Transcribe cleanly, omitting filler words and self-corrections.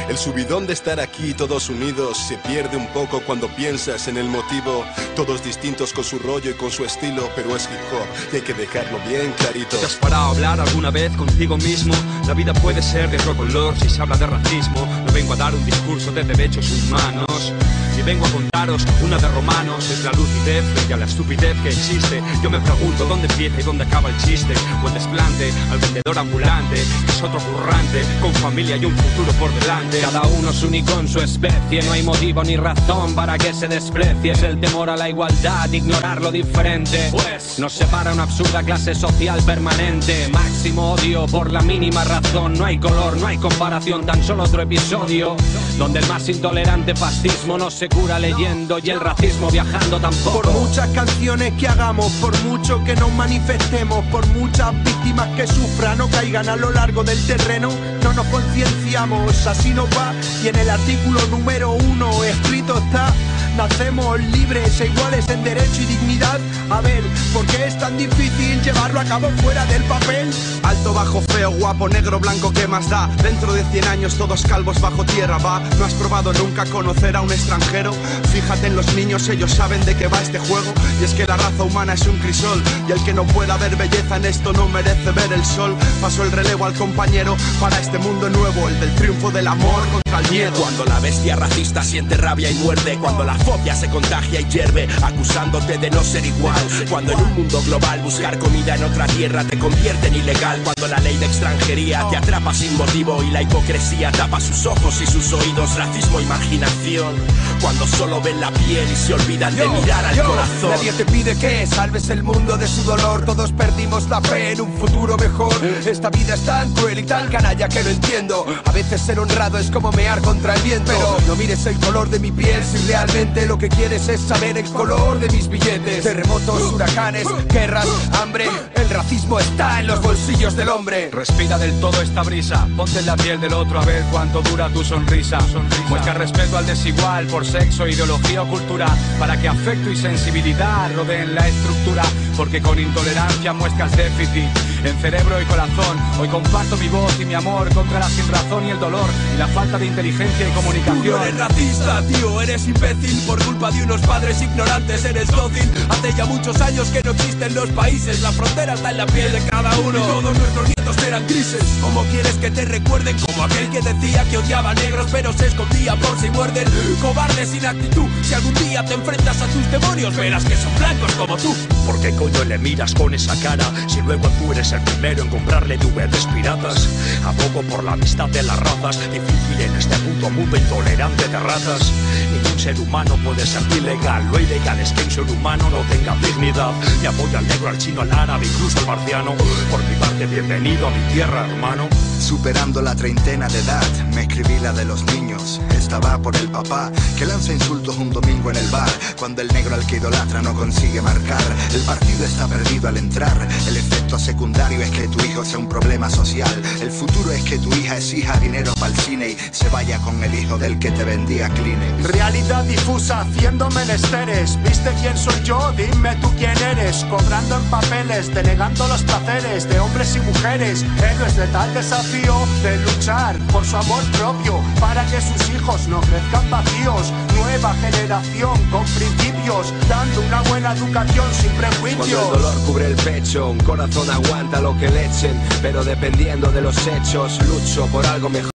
El subidón de estar aquí todos unidos se pierde un poco cuando piensas en el motivo. Todos distintos con su rollo y con su estilo, pero es hip hop y hay que dejarlo bien clarito. ¿Te has parado a hablar alguna vez contigo mismo? La vida puede ser de otro color si se habla de racismo. No vengo a dar un discurso de derechos humanos, y vengo a contaros una de Romanos. Es la lucidez frente a la estupidez que existe. Yo me pregunto dónde empieza y dónde acaba el chiste, o el desplante al vendedor ambulante, que es otro currante, con familia y un futuro por delante. Cada uno es único en su especie, no hay motivo ni razón para que se desprecie. Es el temor a la igualdad, ignorar lo diferente, pues nos separa una absurda clase social permanente. Máximo odio por la mínima razón. No hay color, no hay comparación, tan solo otro episodio donde el más intolerante fascismo no se cura leyendo y el racismo viajando tampoco. Por muchas canciones que hagamos, por mucho que nos manifestemos, por muchas víctimas que sufran o caigan a lo largo del terreno, no nos concienciamos, así nos va. Y en el artículo número 1 escrito está: nacemos libres e iguales en derecho y dignidad. A ver, ¿por qué es tan difícil llevarlo a cabo fuera del papel? Alto, bajo, feo, guapo, negro, blanco, ¿qué más da? Dentro de 100 años todos calvos bajo tierra, va. ¿No has probado nunca conocer a un extranjero? Fíjate en los niños, ellos saben de qué va este juego. Y es que la raza humana es un crisol, y el que no pueda ver belleza en esto no merece ver el sol. Paso el relevo al compañero para este mundo nuevo, el del triunfo del amor contra el miedo. Cuando la bestia racista siente rabia y muerde, cuando la fobia se contagia y hierve, acusándote de no ser igual. Cuando en un mundo global buscar comida en otra tierra te convierte en ilegal. Cuando la ley de extranjería te atrapa sin motivo y la hipocresía tapa sus ojos y sus oídos. Racismo, imaginación. Cuando solo ven la piel y se olvidan de mirar al corazón. Nadie te pide que salves el mundo de su dolor. Todos perdimos la fe en un futuro mejor. Esta vida es tan cruel y tan canalla que no entiendo. A veces ser honrado es como mear contra el viento. Pero no mires el color de mi piel si realmente lo que quieres es saber el color de mis billetes. Terremotos, huracanes, guerras, hambre. El racismo está en los bolsillos del hombre. Respira del todo esta brisa, ponte en la piel del otro a ver cuánto dura tu sonrisa. Muestra respeto al desigual por sexo, ideología o cultura, para que afecto y sensibilidad rodeen la estructura. Porque con intolerancia muestras déficit en cerebro y corazón. Hoy comparto mi voz y mi amor contra la sinrazón y el dolor y la falta de inteligencia y comunicación. Tú no eres racista, tío, eres imbécil por culpa de unos padres ignorantes, eres dócil. Hace ya muchos años que no existen los países, la frontera está en la piel de cada uno. Y todos nuestros nietos eran grises. ¿Cómo quieres que te recuerden? Como aquel que decía que odiaba a negros pero se escondía por si muerden. Cobarde sin actitud, si algún día te enfrentas a tus demonios verás que son blancos como tú. ¿Por qué coño le miras con esa cara si luego tú eres el primero en comprarle DVDs piratas? Abogo por la amistad de las razas, difícil en este puto mundo intolerante de ratas. Ningún ser humano puede ser ilegal, lo ilegal es que un ser humano no tenga dignidad. Y apoyo al negro, al chino, al árabe, incluso al marciano. Por mi parte, bienvenido a mi tierra, hermano. Superando la treintena de edad, me escribí la de los niños. Esta va por el papá que lanza insultos un domingo en el bar, cuando el negro al que idolatra no consigue marcar. El partido está perdido al entrar. El efecto secundario es que tu hijo sea un problema social. El futuro es que tu hija exija dinero para el cine y se vaya con el hijo del que te vendía Kleenex. Realidad difusa haciendo menesteres. ¿Viste quién soy yo? Dime tú quién eres. Cobrando en papeles, denegando los placeres de hombres y mujeres. Héroes de tal desafío de luchar por su amor propio, para que sus hijos no crezcan vacíos. Nueva generación con principios, dando una buena educación sin prejuicios. Cuando el dolor cubre el pecho, un corazón aguanta lo que le echen, pero dependiendo de los hechos, lucho por algo mejor.